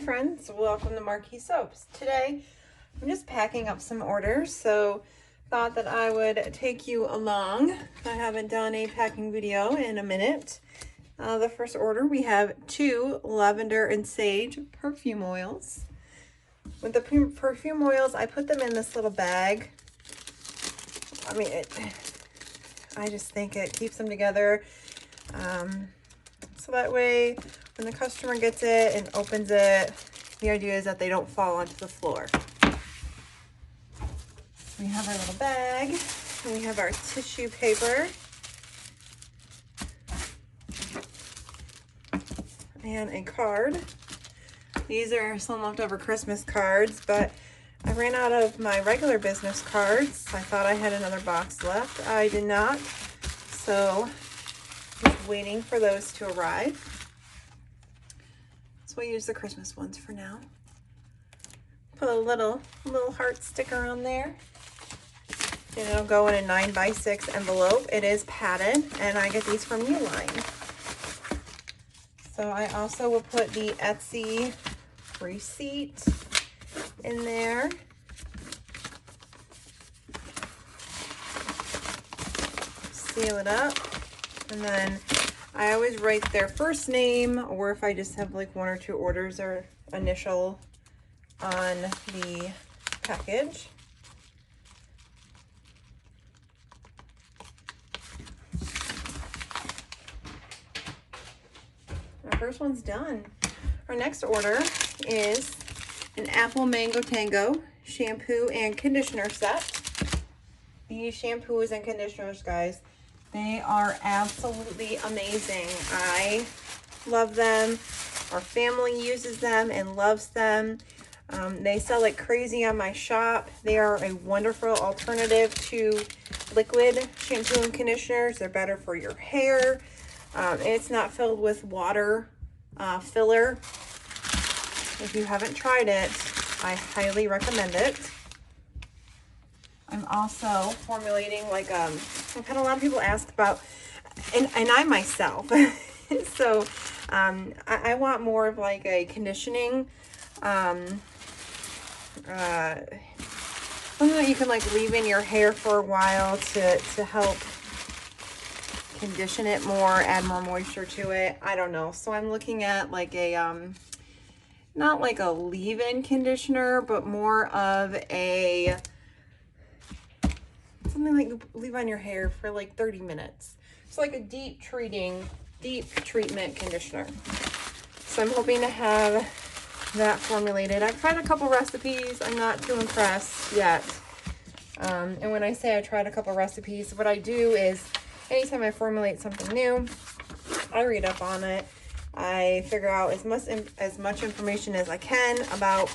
friends, welcome to Marquee Soaps. Today I'm just packing up some orders, so thought that I would take you along. I haven't done a packing video in a minute. The first order, we have 2 lavender and sage perfume oils. With the perfume oils, I put them in this little bag. I mean, I just think it keeps them together. So that way, when the customer gets it and opens it, the idea is that they don't fall onto the floor. We have our little bag, and we have our tissue paper. And a card. These are some leftover Christmas cards, but I ran out of my regular business cards. I thought I had another box left. I did not, so just waiting for those to arrive. So we'll use the Christmas ones for now. Put a little heart sticker on there. And it'll go in a 9x6 envelope. It is padded, and I get these from Uline. So I also will put the Etsy receipt in there. Seal it up. And then I always write their first name, or if I just have like 1 or 2 orders, their initial on the package. Our first one's done. Our next order is an apple mango tango shampoo and conditioner set. These shampoos and conditioners, guys, they are absolutely amazing. I love them. Our family uses them and loves them. They sell like crazy on my shop. They are a wonderful alternative to liquid shampoo and conditioners. They're better for your hair. It's not filled with water filler. If you haven't tried it, I highly recommend it. I'm also formulating like I've had a lot of people ask about, and I myself. So I want more of like a conditioning, something that you can like leave in your hair for a while to help condition it more, add more moisture to it. I don't know. So I'm looking at like a not like a leave-in conditioner, but more of a something like you leave on your hair for like 30 minutes. It's like a deep treatment conditioner. So I'm hoping to have that formulated. I've tried a couple recipes. I'm not too impressed yet. And when I say I tried a couple recipes, what I do is anytime I formulate something new, I read up on it. I figure out as much information as I can about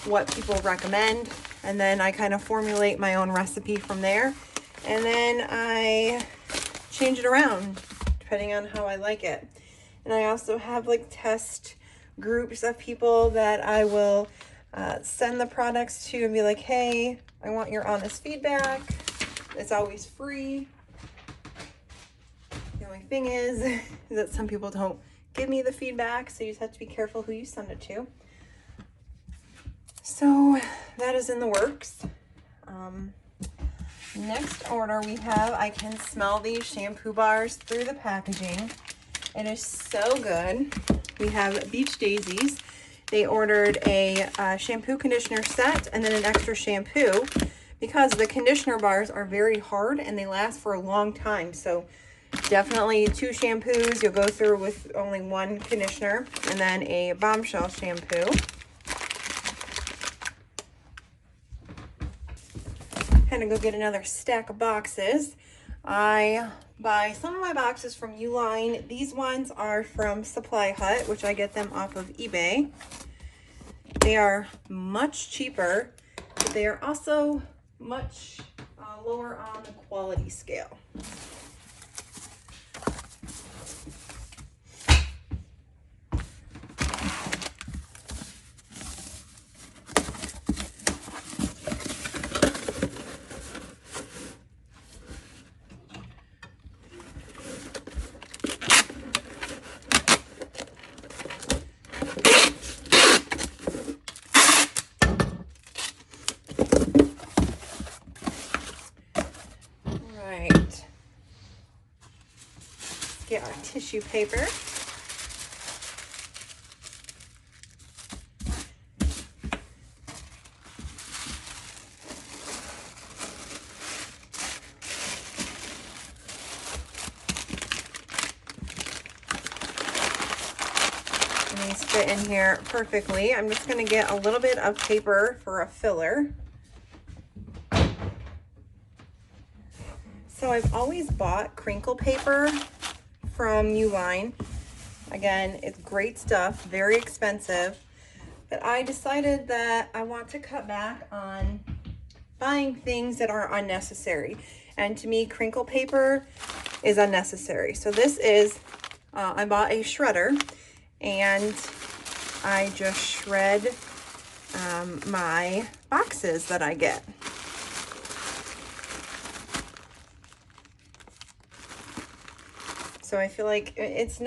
what people recommend, and then I kind of formulate my own recipe from there, and then I change it around depending on how I like it. And I also have like test groups of people that I will send the products to and be like, hey, I want your honest feedback. It's always free. The only thing is that some people don't give me the feedback, so you just have to be careful who you send it to. So that is in the works. Next order we have, I can smell these shampoo bars through the packaging. It is so good. We have Beach Daisies. They ordered a shampoo conditioner set and then an extra shampoo because the conditioner bars are very hard and they last for a long time. So definitely 2 shampoos. You'll go through with only 1 conditioner, and then a bombshell shampoo. Had to go get another stack of boxes. I buy some of my boxes from Uline. These ones are from Supply Hut, which I get them off of eBay. They are much cheaper, but they are also much lower on the quality scale. tissue paper. These fit in here perfectly. I'm just going to get a little bit of paper for a filler. So I've always bought crinkle paper from Uline. Again, it's great stuff, very expensive, but I decided that I want to cut back on buying things that are unnecessary. And to me, crinkle paper is unnecessary. So this is, I bought a shredder, and I just shred my boxes that I get. So I feel like it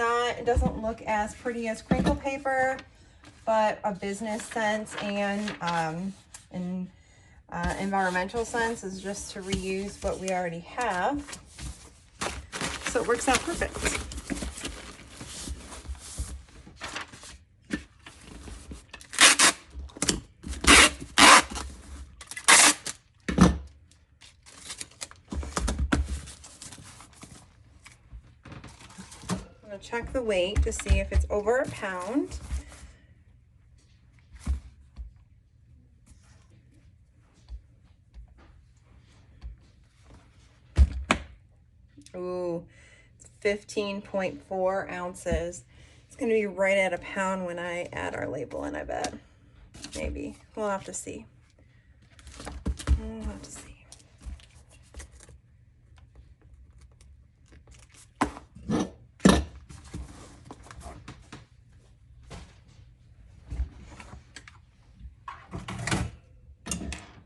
doesn't look as pretty as crinkle paper, but a business sense and an environmental sense is just to reuse what we already have. So it works out perfect. Check the weight to see if it's over a pound. Ooh, it's 15.4 ounces. It's going to be right at a pound when I add our label in, I bet. Maybe. We'll have to see. We'll have to see.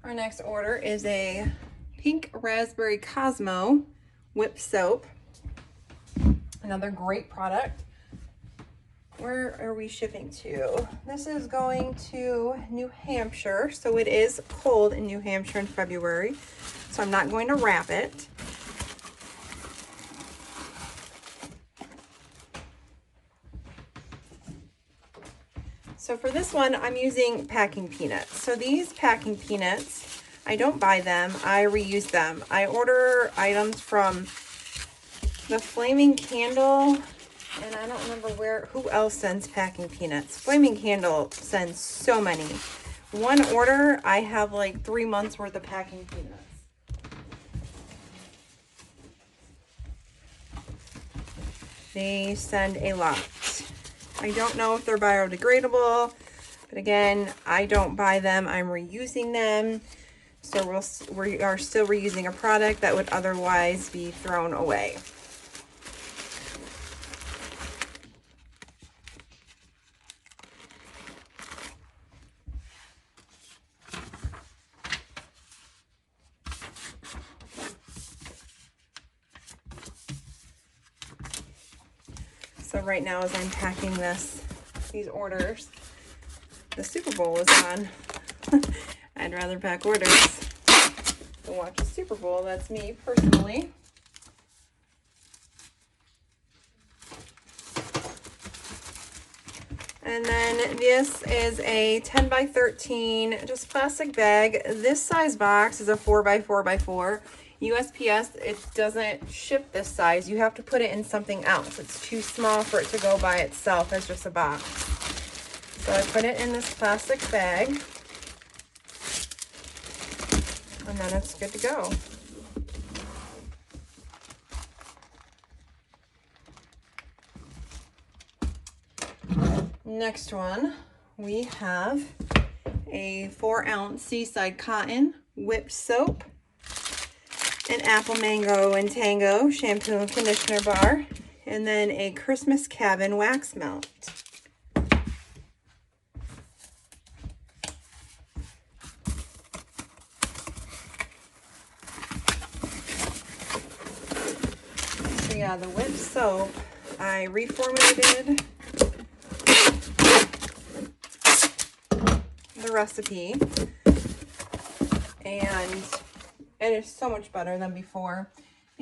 Our next order is a pink raspberry Cosmo whip soap. Another great product. Where are we shipping to? This is going to New Hampshire. So it is cold in New Hampshire in February. So I'm not going to wrap it. So for this one, I'm using packing peanuts. So these packing peanuts, I don't buy them, I reuse them. I order items from the Flaming Candle, and I don't remember who else sends packing peanuts. Flaming Candle sends so many. One order, I have like 3 months worth of packing peanuts. They send a lot. I don't know if they're biodegradable, but again, I don't buy them, I'm reusing them. So we are still reusing a product that would otherwise be thrown away. So right now, as I'm packing these orders, the Super Bowl is on. I'd rather pack orders than watch a Super Bowl. That's me personally. And then this is a 10 by 13 just plastic bag. This size box is a 4 by 4 by 4. USPS, it doesn't ship this size. You have to put it in something else. It's too small for it to go by itself as just a box. So I put it in this plastic bag, and then it's good to go. Next one, we have a 4-ounce Seaside cotton whip soap, an apple mango and Tango shampoo and conditioner bar, and then a Christmas cabin wax melt. So yeah, the whip soap, I reformulated the recipe, and it is so much better than before.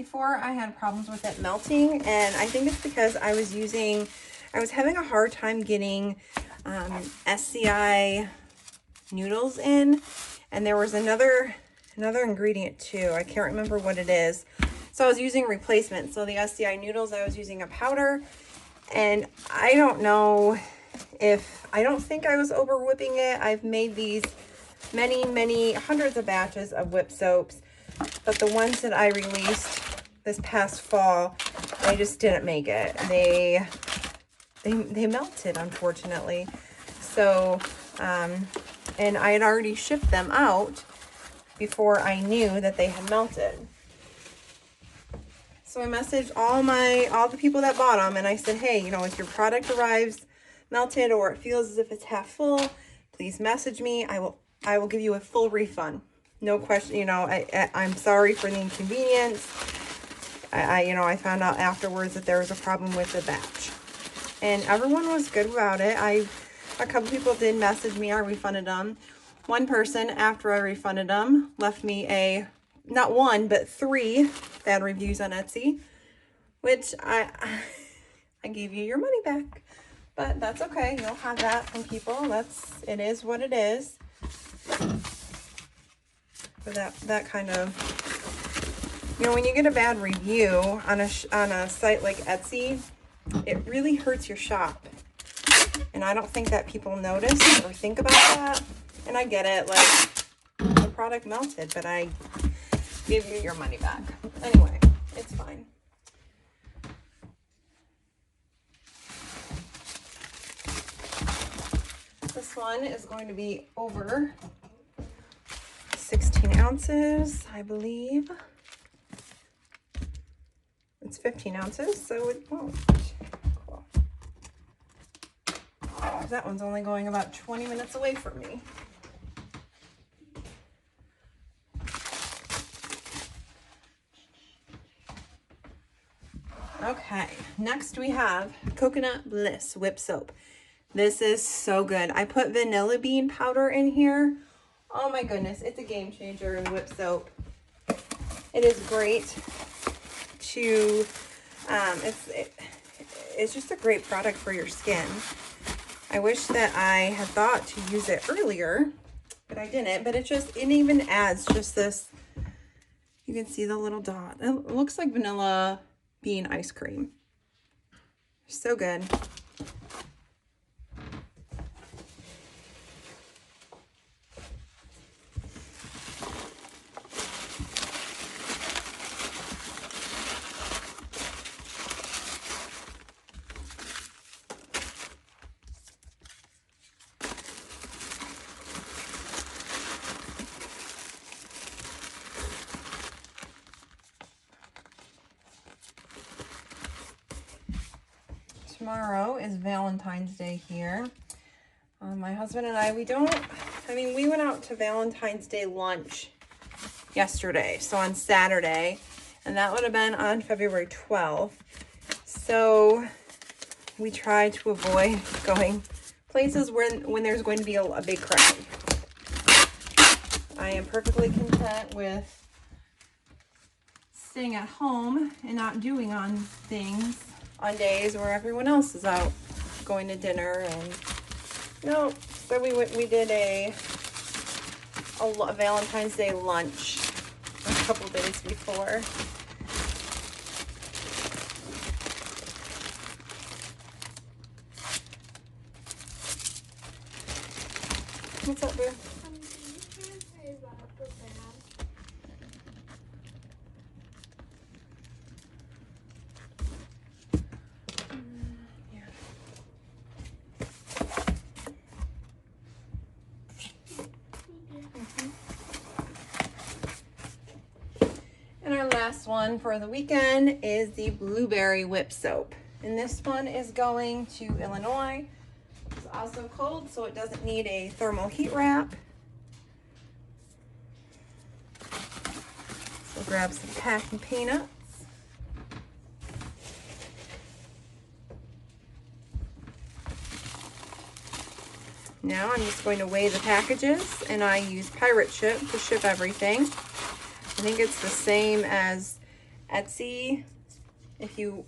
Before I had problems with it melting, and I think it's because I was having a hard time getting SCI noodles in, and there was another ingredient too. I can't remember what it is. So I was using replacement. So the SCI noodles, I was using a powder, and I don't know if, I don't think I was over whipping it. I've made these many hundreds of batches of whip soaps, but the ones that I released this past fall, they just didn't make it. They melted, unfortunately. So, and I had already shipped them out before I knew that they had melted. So I messaged all the people that bought them, and I said, hey, you know, if your product arrives melted or it feels as if it's half full, please message me. I will give you a full refund. No question. You know, I'm sorry for the inconvenience. You know, I found out afterwards that there was a problem with the batch, and everyone was good about it. A couple people did message me. I refunded them. One person, after I refunded them, left me not one, but 3 bad reviews on Etsy, which I gave you your money back, but that's okay. You'll have that from people. It is what it is. But that kind of, you know, when you get a bad review on a site like Etsy, it really hurts your shop. And I don't think that people notice or think about that. And I get it, like, the product melted, but I give you your money back. Anyway, it's fine. This one is going to be over 16 ounces, I believe. It's 15 ounces, so it won't. Cool. That one's only going about 20 minutes away from me. Okay, next we have Coconut Bliss Whip Soap. This is so good. I put vanilla bean powder in here. Oh my goodness, it's a game changer in whip soap. It is great to, it's just a great product for your skin. I wish that I had thought to use it earlier, but I didn't. But it even adds just this, you can see the little dot. It looks like vanilla bean ice cream. So good. Tomorrow is Valentine's Day here. My husband and I, we went out to Valentine's Day lunch yesterday, so on Saturday, and that would have been on February 12th. So we try to avoid going places when there's going to be a big crowd. I am perfectly content with staying at home and not doing on things on days where everyone else is out going to dinner. And no, so we did a Valentine's Day lunch a couple days before. What's up, boo? And our last one for the weekend is the Blueberry Whip Soap. And this one is going to Illinois. It's also cold, so it doesn't need a thermal heat wrap. So grab some packing peanuts. Now I'm just going to weigh the packages, and I use pirate ship to ship everything. I think it's the same as Etsy. If you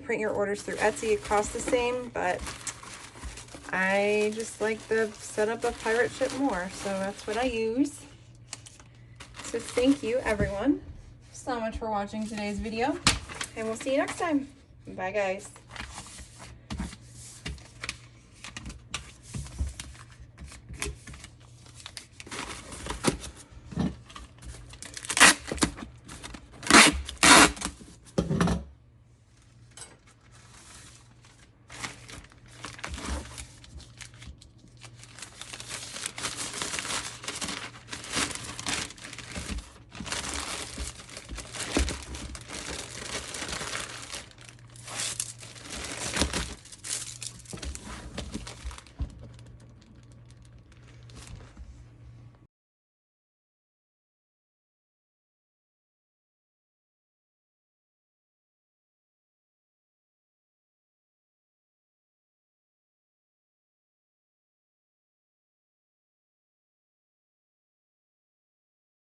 print your orders through Etsy, it costs the same, but I just like the setup of pirate ship more, so that's what I use. So thank you everyone so much for watching today's video, and we'll see you next time. Bye guys.